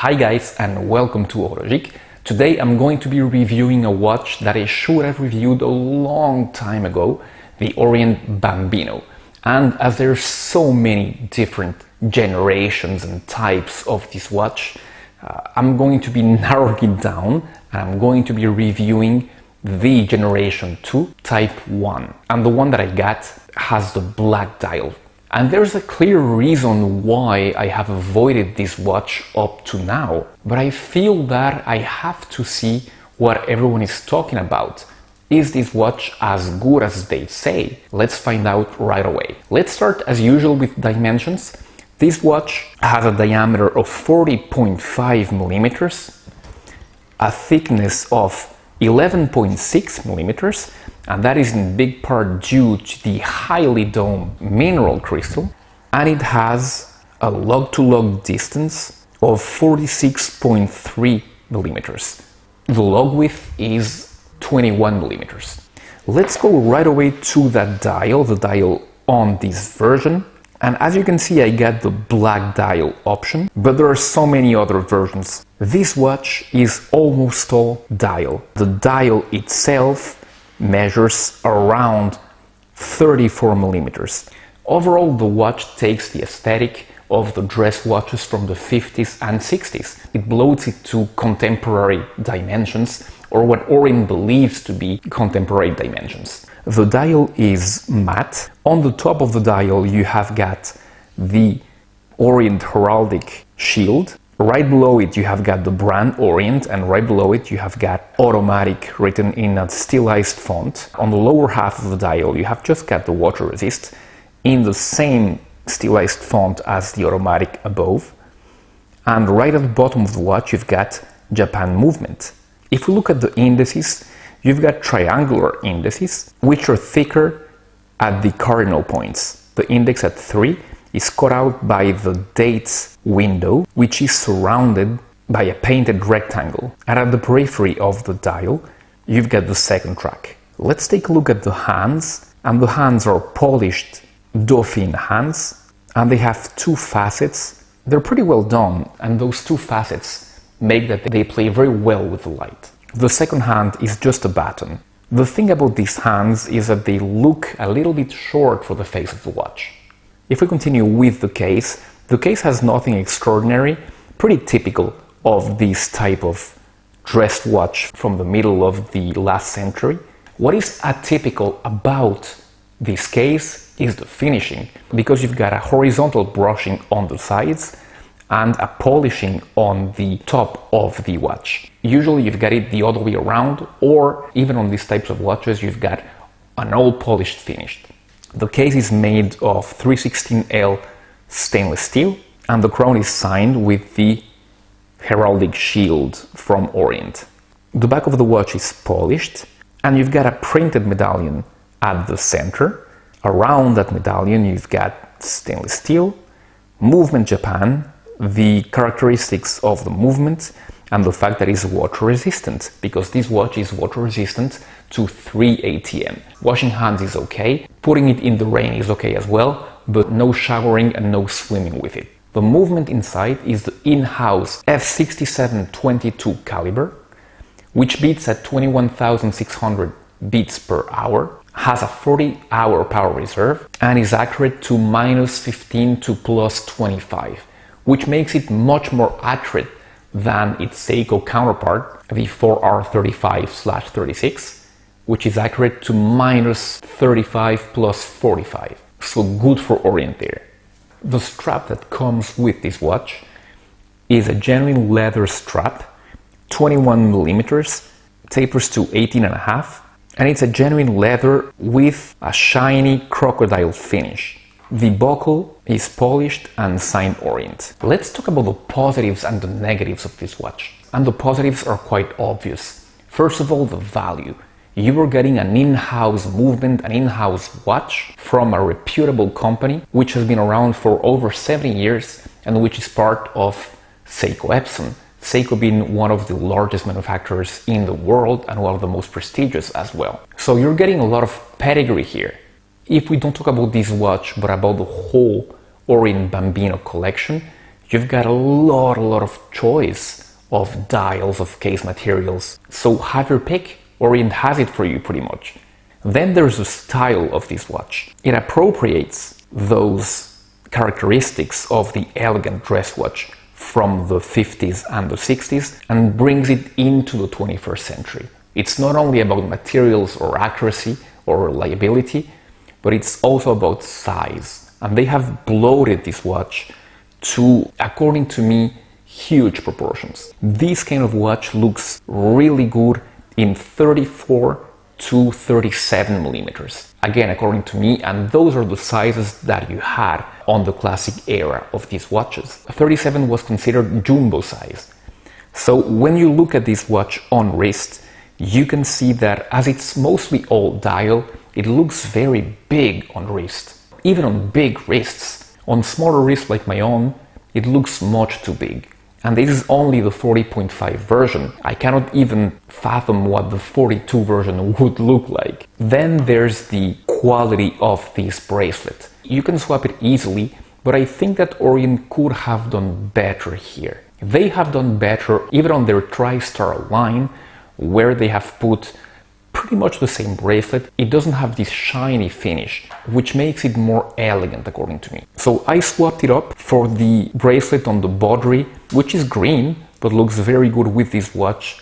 Hi guys and welcome to Horologique. Today I'm going to be reviewing a watch that I should have reviewed a long time ago, the Orient Bambino. And as there's so many different generations and types of this watch, I'm going to be narrowing it down and I'm going to be reviewing the Generation 2 Type 1. And the one that I got has the black dial. And there's a clear reason why I have avoided this watch up to now, but I feel that I have to see what everyone is talking about. Is this watch as good as they say? Let's find out right away. Let's start as usual with dimensions. This watch has a diameter of 40.5 millimeters, a thickness of 11.6 millimeters, and that is in big part due to the highly domed mineral crystal, and it has a log-to-log distance of 46.3 millimeters. The log width is 21 millimeters. Let's go right away to that dial, the dial on this version. And as you can see, I got the black dial option, but there are so many other versions. This watch is almost all dial. The dial itself measures around 34 millimeters. Overall, the watch takes the aesthetic of the dress watches from the 50s and 60s. It bloats it to contemporary dimensions, or what Orient believes to be contemporary dimensions. The dial is matte. On the top of the dial you have got the Orient Horologique shield. Right below it you have got the brand Orient, and right below it you have got automatic written in a stylized font. On the lower half of the dial you have just got the water resist in the same stylized font as the automatic above. And right at the bottom of the watch you've got Japan movement. If we look at the indices, you've got triangular indices, which are thicker at the cardinal points. The index at 3 is cut out by the dates window, which is surrounded by a painted rectangle. And at the periphery of the dial, you've got the second track. Let's take a look at the hands. And the hands are polished Dauphine hands, and they have two facets. They're pretty well done, and those two facets make that they play very well with the light. The second hand is just a baton. The thing about these hands is that they look a little bit short for the face of the watch. If we continue with the case has nothing extraordinary, pretty typical of this type of dress watch from the middle of the last century. What is atypical about this case is the finishing, because you've got a horizontal brushing on the sides and a polishing on the top of the watch. Usually you've got it the other way around, or even on these types of watches you've got an all polished finish. The case is made of 316L stainless steel, and the crown is signed with the heraldic shield from Orient. The back of the watch is polished, and you've got a printed medallion at the center. Around that medallion you've got stainless steel, movement Japan, the characteristics of the movement, and the fact that it's water resistant, because this watch is water resistant to 3 ATM. Washing hands is okay, putting it in the rain is okay as well, but no showering and no swimming with it. The movement inside is the in-house F6722 caliber, which beats at 21,600 beats per hour, has a 40-hour power reserve, and is accurate to -15 to +25, which makes it much more accurate than its Seiko counterpart, the 4R35/36, which is accurate to -35 +45. So good for Orient there. The strap that comes with this watch is a genuine leather strap, 21 millimeters, tapers to 18.5, and it's a genuine leather with a shiny crocodile finish. The buckle is polished and signed Orient. Let's talk about the positives and the negatives of this watch. And the positives are quite obvious. First of all, the value. You are getting an in-house movement, an in-house watch from a reputable company which has been around for over 70 years and which is part of Seiko Epson. Seiko being one of the largest manufacturers in the world and one of the most prestigious as well. So you're getting a lot of pedigree here. If we don't talk about this watch but about the whole Orient Bambino collection, you've got a lot of choice of dials, of case materials. So have your pick. Orient has it for you pretty much. Then there's the style of this watch. It appropriates those characteristics of the elegant dress watch from the 50s and the 60s and brings it into the 21st century. It's not only about materials or accuracy or reliability, but it's also about size. And they have bloated this watch to, according to me, huge proportions. This kind of watch looks really good in 34 to 37 millimeters. Again, according to me, and those are the sizes that you had on the classic era of these watches. 37 was considered jumbo size. So when you look at this watch on wrist, you can see that as it's mostly all dial, it looks very big on wrist. Even on big wrists. On smaller wrists like my own, it looks much too big. And this is only the 40.5 version. I cannot even fathom what the 42 version would look like. Then there's the quality of this bracelet. You can swap it easily, but I think that Orient could have done better here. They have done better even on their TriStar line, where they have put pretty much the same bracelet. It doesn't have this shiny finish, which makes it more elegant according to me. So I swapped it up for the bracelet on the Baudry, which is green, but looks very good with this watch,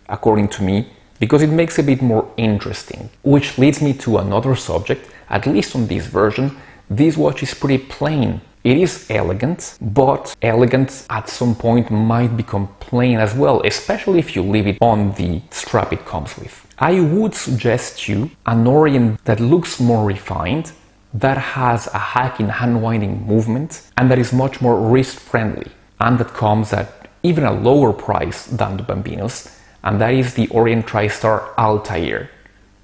according to me, because it makes it a bit more interesting. Which leads me to another subject, at least on this version, this watch is pretty plain. It is elegant, but elegant at some point might become plain as well, especially if you leave it on the strap it comes with. I would suggest you an Orient that looks more refined, that has a hack in hand winding movement, and that is much more wrist friendly, and that comes at even a lower price than the Bambinos, and that is the Orient TriStar ALTAIR.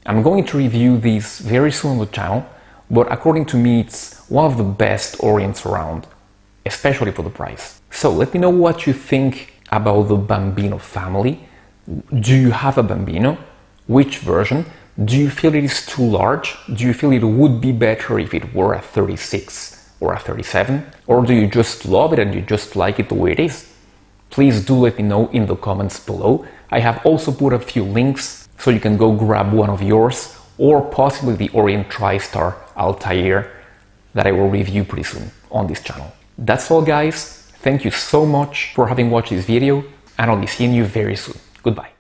I'm going to review these very soon on the channel, but according to me it's one of the best Orients around, especially for the price. So let me know what you think about the Bambino family. Do you have a Bambino? Which version? Do you feel it is too large? Do you feel it would be better if it were a 36 or a 37? Or do you just love it and you just like it the way it is? Please do let me know in the comments below. I have also put a few links so you can go grab one of yours, or possibly the Orient TriStar ALTAIR that I will review pretty soon on this channel. That's all guys, thank you so much for having watched this video, and I'll be seeing you very soon. Goodbye.